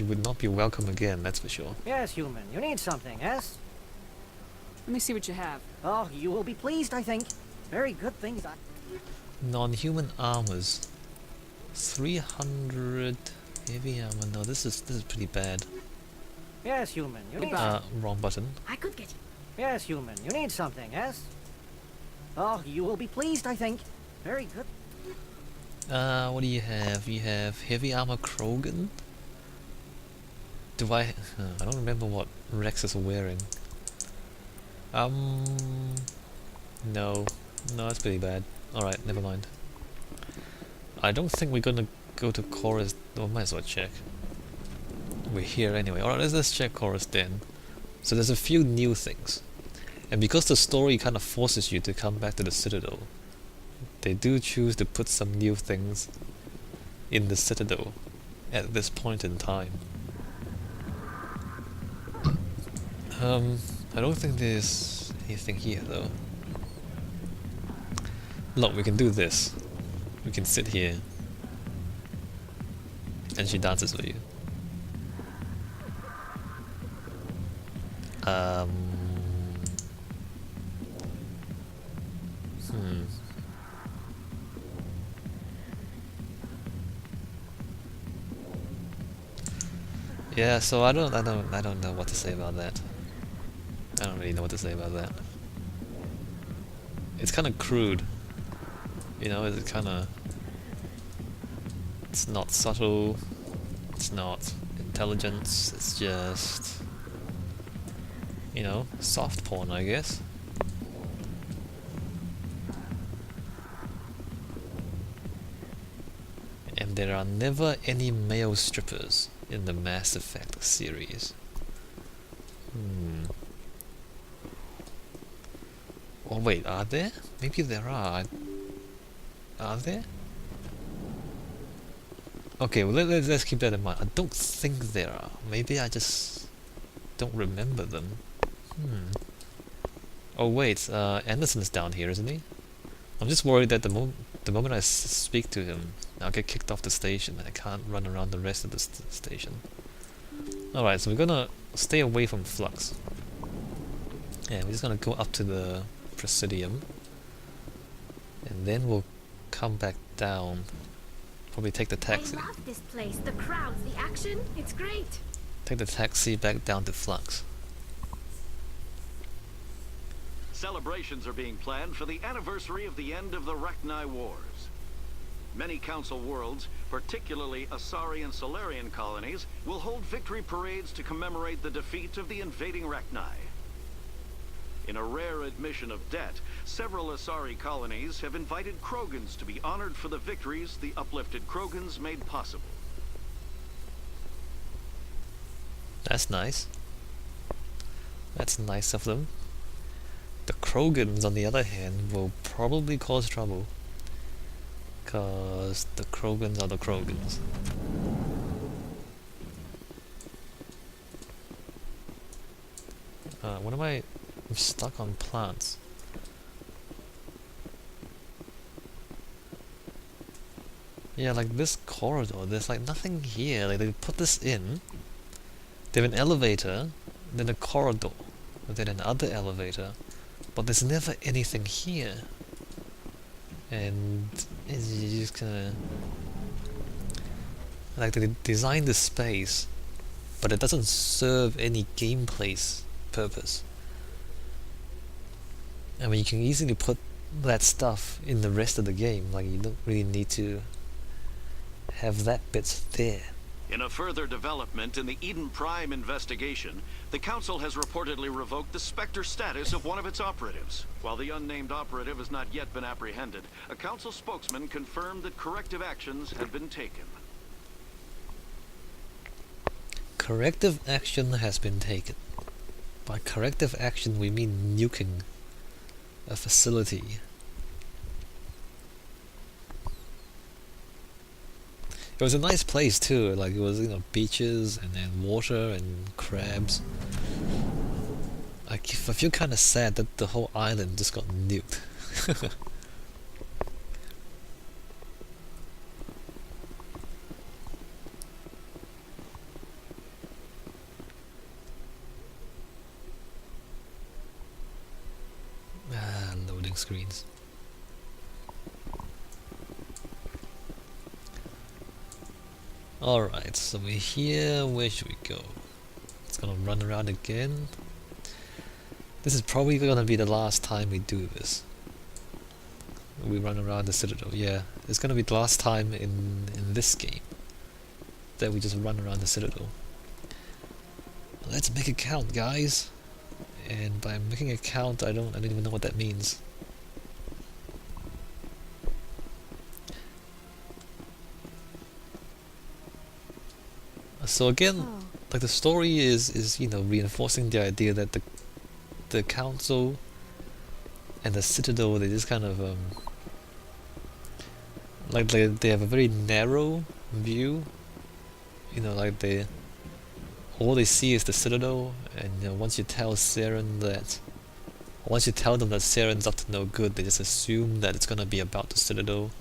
you would not be welcome again, that's for sure. Yes, human. You need something, yes? Let me see what you have. Oh, you will be pleased, I think. Very good things. Non-human armors. 300 heavy armor. No, this is pretty bad. Yes, human. You need. Wrong button. I could get you. Yes, human. You need something, yes? Oh, you will be pleased, I think. Very good. What do you have? You have heavy armor Krogan. Do I don't remember what Rex is wearing. No, that's pretty bad. Alright, never mind. I don't think we're gonna go to Chorus. Oh, might as well check. We're here anyway. Alright, let's check Chorus then. So there's a few new things. And because the story kind of forces you to come back to the Citadel, they do choose to put some new things in the Citadel at this point in time. I don't think there's anything here though. Look, we can do this. We can sit here. And she dances for you. Yeah, so I don't know what to say about that. I don't really know what to say about that. It's kind of crude. You know, it's kind of... It's not subtle. It's not intelligence. It's just... You know, soft porn, I guess. And there are never any male strippers in the Mass Effect series. Oh wait, are there? Maybe there are. Are there? Okay, well let's keep that in mind. I don't think there are. Maybe I just don't remember them. Oh wait, Anderson's down here, isn't he? I'm just worried that the moment I speak to him, I'll get kicked off the station and I can't run around the rest of the station. Alright, so we're gonna stay away from Flux. Yeah, we're just gonna go up to the Presidium. And then we'll come back down. Probably take the taxi. I love this place. The crowds, the action, it's great. Take the taxi back down to Flux. Celebrations are being planned for the anniversary of the end of the Rachni Wars. Many Council worlds, particularly Asari and Solarian colonies, will hold victory parades to commemorate the defeat of the invading Rachni. In a rare admission of debt, several Asari colonies have invited Krogans to be honored for the victories the uplifted Krogans made possible. That's nice. That's nice of them. The Krogans, on the other hand, will probably cause trouble. Because the Krogans are the Krogans. What am I... I'm stuck on plants. Yeah, like this corridor, there's like nothing here. Like they put this in. They have an elevator, then a corridor, then another elevator. But there's never anything here. And you just kinda... Like they designed the space, but it doesn't serve any gameplay purpose. I mean, you can easily put that stuff in the rest of the game, like you don't really need to have that bit there. In a further development in the Eden Prime investigation, the Council has reportedly revoked the Spectre status of one of its operatives. While the unnamed operative has not yet been apprehended, a Council spokesman confirmed that corrective actions had been taken. Corrective action has been taken. By corrective action we mean nuking a facility. It was a nice place too, like it was, you know, beaches and then water and crabs. I feel kind of sad that the whole island just got nuked. screens. Alright, so we're here. Where should we go? It's gonna run around again. This is probably gonna be the last time we do this. We run around the Citadel. Yeah, it's gonna be the last time in this game that we just run around the Citadel. Let's make a count, guys. And by making a count, I don't even know what that means. So again, like the story is you know, reinforcing the idea that the council and the Citadel, they just kind of like they have a very narrow view. You know, like all they see is the Citadel, and you know, once you tell them that Saren's up to no good, they just assume that it's gonna be about the Citadel,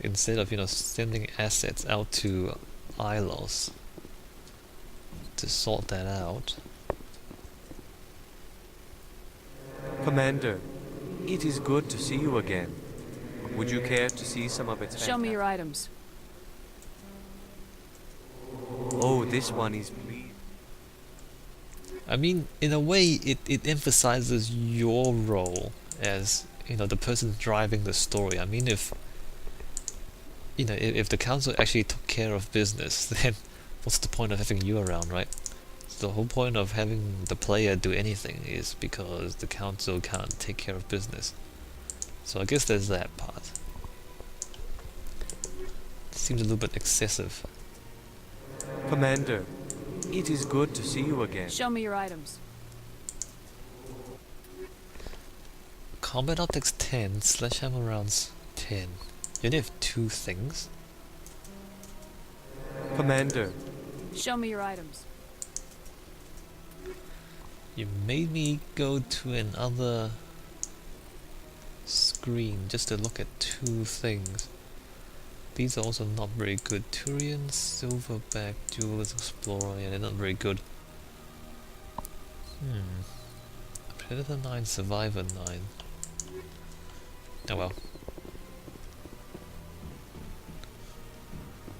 instead of, you know, sending assets out to Ilos to sort that out. Commander, it is good to see you again. Would you care to see some of its Show me your items. Oh, this one is bleed. I mean, in a way, it emphasizes your role as, you know, the person driving the story. I mean, if the council actually took care of business, then what's the point of having you around, right? The whole point of having the player do anything is because the council can't take care of business. So I guess there's that part. It seems a little bit excessive. Commander, it is good to see you again. Show me your items. Combat optics 10, sledgehammer rounds 10. You only have 2 things? Commander, Show me your items. You made me go to another screen just to look at 2 things. These are also not very good. Turian, Silverback, Duelist, Explorer, yeah, they're not very good. Predator 9, Survivor 9. Oh well.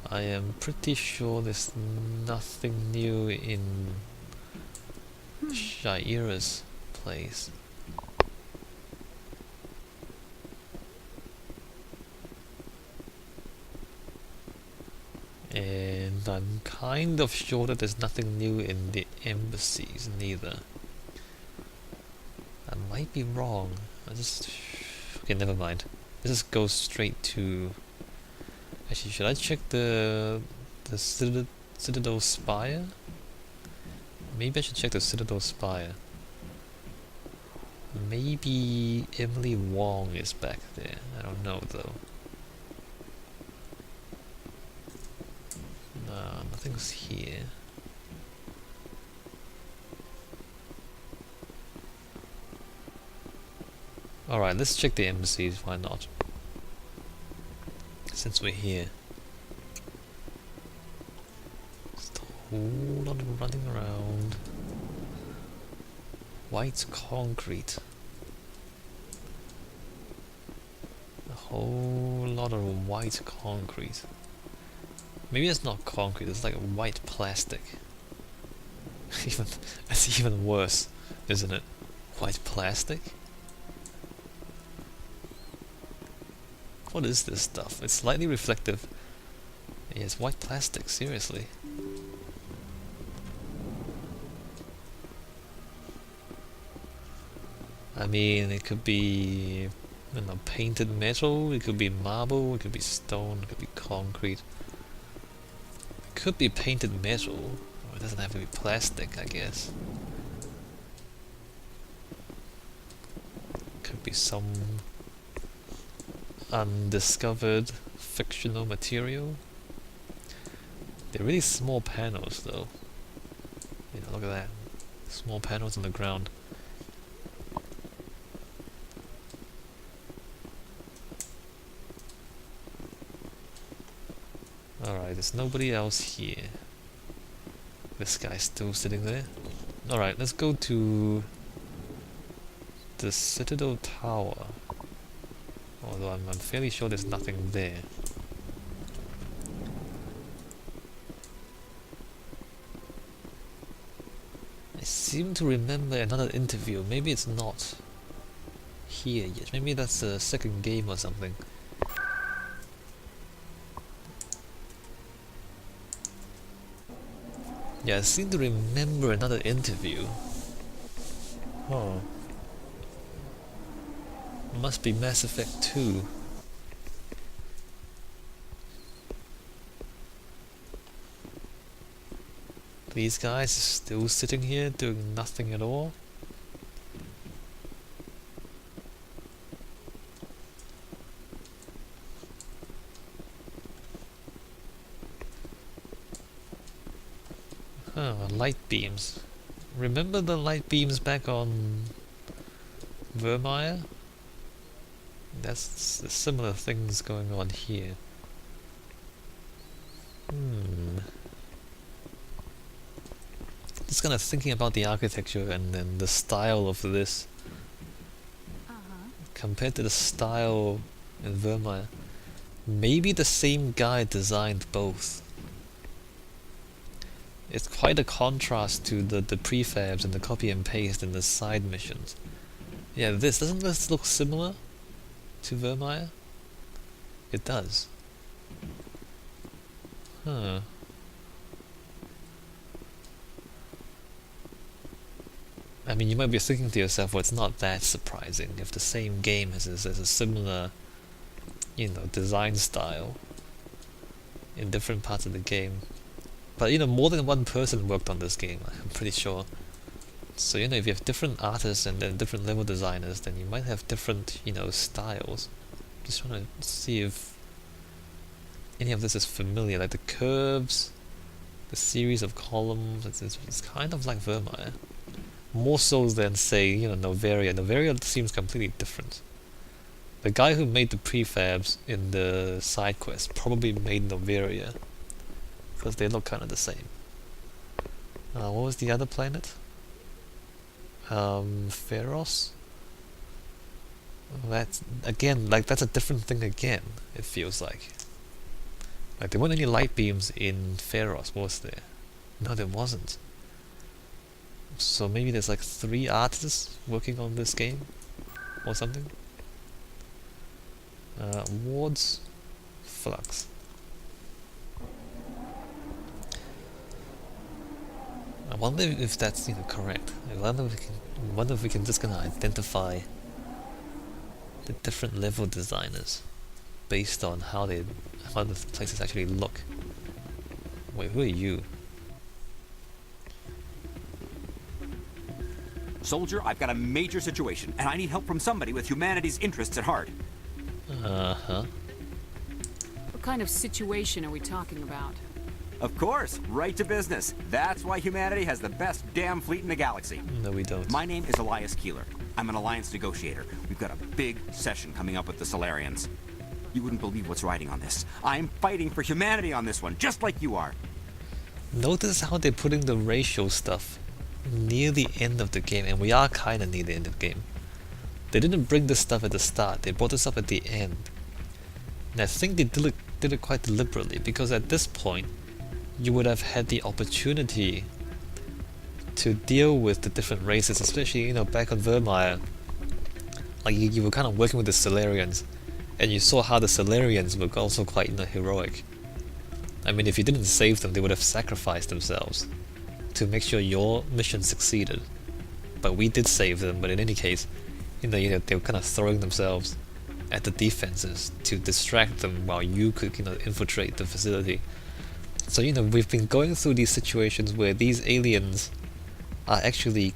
I am pretty sure there's nothing new in Shaira's place. And I'm kind of sure that there's nothing new in the embassies neither. I might be wrong. Okay, never mind. Let's just go straight to... Actually, should I check the Citadel Spire? Maybe I should check the Citadel Spire. Maybe Emily Wong is back there. I don't know though. No, nothing's here. Alright, let's check the embassies, why not? Since we're here. Just a whole lot of running around. White concrete. A whole lot of white concrete. Maybe it's not concrete, it's like white plastic. That's even worse, isn't it? White plastic? What is this stuff? It's slightly reflective. Yeah, it's white plastic, seriously. I mean, it could be, I don't know, painted metal, it could be marble, it could be stone, it could be concrete. It could be painted metal, or it doesn't have to be plastic, I guess. Could be some undiscovered fictional material. They're really small panels though. You know, look at that. Small panels on the ground. Alright, there's nobody else here. This guy's still sitting there. Alright, let's go to the Citadel Tower. Although I'm fairly sure there's nothing there. I seem to remember another interview. Maybe it's not here yet. Maybe that's a second game or something. Yeah, I seem to remember another interview. Huh. Must be Mass Effect 2. These guys still sitting here doing nothing at all. Huh, light beams. Remember the light beams back on Vermeer? That's similar things going on here. Just kind of thinking about the architecture and then the style of this compared to the style in Vermeer. Maybe the same guy designed both. It's quite a contrast to the prefabs and the copy and paste and the side missions. Yeah, doesn't this look similar to Vermeer? It does. Huh. I mean, you might be thinking to yourself, well, it's not that surprising if the same game has a similar, you know, design style in different parts of the game. But, you know, more than one person worked on this game, I'm pretty sure. So, you know, if you have different artists and then different level designers, then you might have different, you know, styles. Just trying to see if any of this is familiar, like the curves, the series of columns. It's kind of like Vermeer. More so than, say, you know, Novaria. Novaria seems completely different. The guy who made the prefabs in the side quest probably made Novaria, because they look kind of the same. What was the other planet? Pharos? That's, again, like, that's a different thing again, it feels like. Like, there weren't any light beams in Pharos, was there? No, there wasn't. So maybe there's like 3 artists working on this game? Or something? Awards? Flux. I wonder if that's, you know, correct. I wonder if we can just kind of identify the different level designers based on how the places actually look. Wait, who are you? Soldier, I've got a major situation, and I need help from somebody with humanity's interests at heart. Uh-huh. What kind of situation are we talking about? Of course, right to business. That's why humanity has the best damn fleet in the galaxy. No, we don't. My name is Elias Keeler. I'm an alliance negotiator. We've got a big session coming up with the Solarians. You wouldn't believe what's riding on this. I'm fighting for humanity on this one, just like you are. Notice how they're putting the racial stuff near the end of the game, and we are kinda near the end of the game. They didn't bring this stuff at the start, they brought this up at the end. And I think they did it quite deliberately, because at this point, you would have had the opportunity to deal with the different races, especially, you know, back on Vermeer. Like, you were kind of working with the Solarians, and you saw how the Solarians were also quite, you know, heroic. I mean, if you didn't save them, they would have sacrificed themselves to make sure your mission succeeded. But we did save them, but in any case, you know, they were kind of throwing themselves at the defenses to distract them while you could, you know, infiltrate the facility. So, you know, we've been going through these situations where these aliens are actually,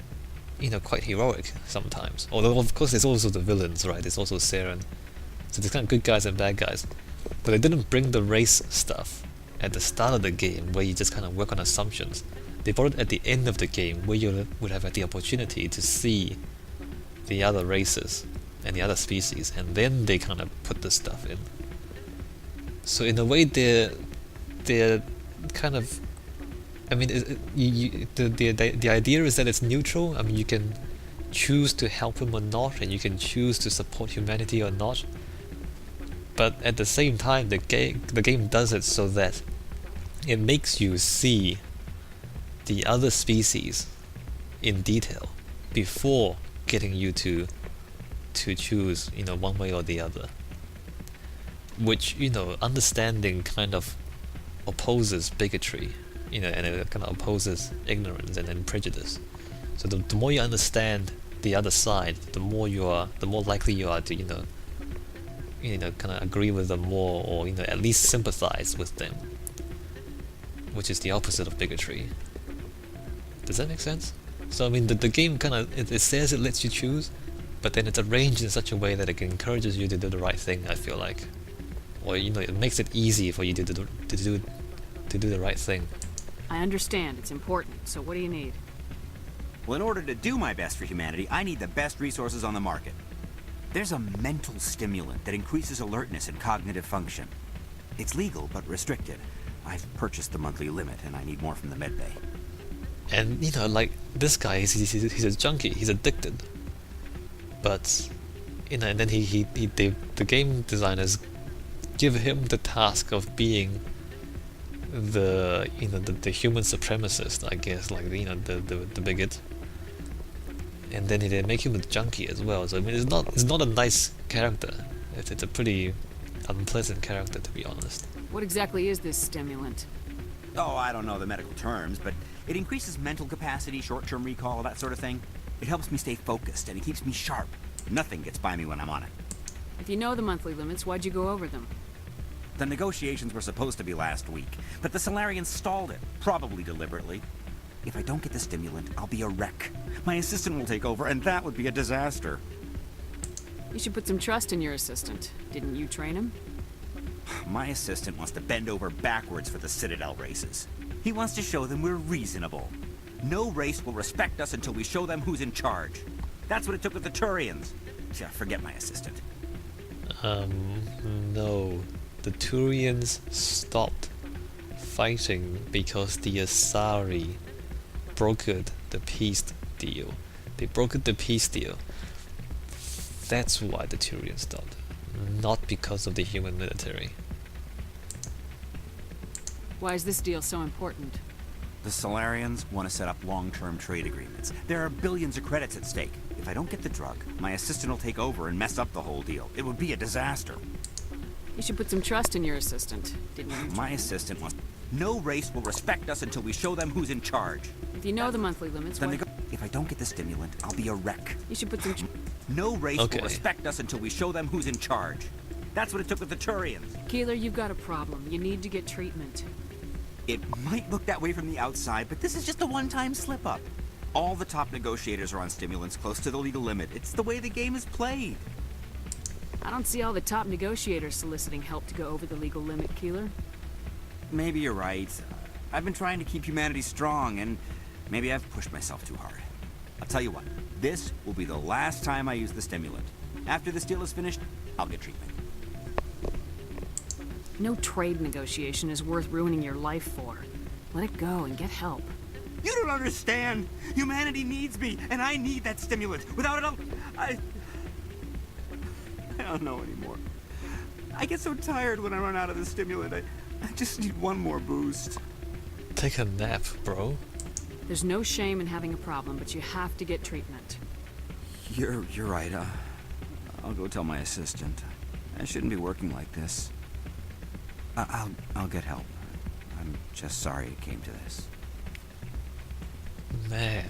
you know, quite heroic sometimes. Although, of course, there's also the villains, right? There's also Saren. So there's kind of good guys and bad guys. But they didn't bring the race stuff at the start of the game where you just kind of work on assumptions. They brought it at the end of the game where you would have had the opportunity to see the other races and the other species, and then they kind of put this stuff in. So in a way they're kind of I mean, the idea is that it's neutral. I mean, you can choose to help him or not, and you can choose to support humanity or not. But at the same time, the game does it so that it makes you see the other species in detail before getting you to choose, you know, one way or the other. Which, you know, understanding kind of opposes bigotry, you know, and it kind of opposes ignorance and prejudice. So the more you understand the other side, the more likely you are to, you know, kind of agree with them more, or, you know, at least sympathize with them, which is the opposite of bigotry. Does that make sense? So I mean, the game kind of it says it lets you choose, but then it's arranged in such a way that it encourages you to do the right thing. I feel like, or, you know, it makes it easy for you to do the right thing. I understand, it's important, so what do you need? Well, in order to do my best for humanity, I need the best resources on the market. There's a mental stimulant that increases alertness and cognitive function. It's legal, but restricted. I've purchased the monthly limit, and I need more from the medbay. And, you know, like, this guy, he's a junkie, he's addicted. But, you know, and then the game designers give him the task of being the human supremacist, I guess, like, you know, the bigot. And then they make him a junkie as well. So I mean, it's not a nice character. It's a pretty unpleasant character, to be honest. What exactly is this stimulant? Oh, I don't know the medical terms, but it increases mental capacity, short-term recall, that sort of thing. It helps me stay focused, and it keeps me sharp. Nothing gets by me when I'm on it. If you know the monthly limits, why'd you go over them? The negotiations were supposed to be last week, but the Solarians stalled it, probably deliberately. If I don't get the stimulant, I'll be a wreck. My assistant will take over, and that would be a disaster. You should put some trust in your assistant. Didn't you train him? My assistant wants to bend over backwards for the Citadel races. He wants to show them we're reasonable. No race will respect us until we show them who's in charge. That's what it took with the Turians. Yeah, forget my assistant. No. The Turians stopped fighting because the Asari brokered the peace deal. They brokered the peace deal. That's why the Turians stopped. Not because of the human military. Why is this deal so important? The Solarians want to set up long-term trade agreements. There are billions of credits at stake. If I don't get the drug, my assistant will take over and mess up the whole deal. It would be a disaster. You should put some trust in your assistant. Didn't you? My assistant wants... No race will respect us until we show them who's in charge. If you know the monthly limits, why... If I don't get the stimulant, I'll be a wreck. You should put some... No race will respect us until we show them who's in charge. That's what it took with the Turians. Keeler, you've got a problem. You need to get treatment. It might look that way from the outside, but this is just a one-time slip-up. All the top negotiators are on stimulants close to the legal limit. It's the way the game is played. I don't see all the top negotiators soliciting help to go over the legal limit, Keeler. Maybe you're right. I've been trying to keep humanity strong, and maybe I've pushed myself too hard. I'll tell you what, this will be the last time I use the stimulant. After this deal is finished, I'll get treatment. No trade negotiation is worth ruining your life for. Let it go and get help. You don't understand! Humanity needs me, and I need that stimulant. Without it, I don't know anymore. I get so tired when I run out of the stimulant. I just need one more boost. Take a nap, bro. There's no shame in having a problem, but you have to get treatment. You're right. I'll go tell my assistant. I shouldn't be working like this. I'll get help. I'm just sorry it came to this. Man.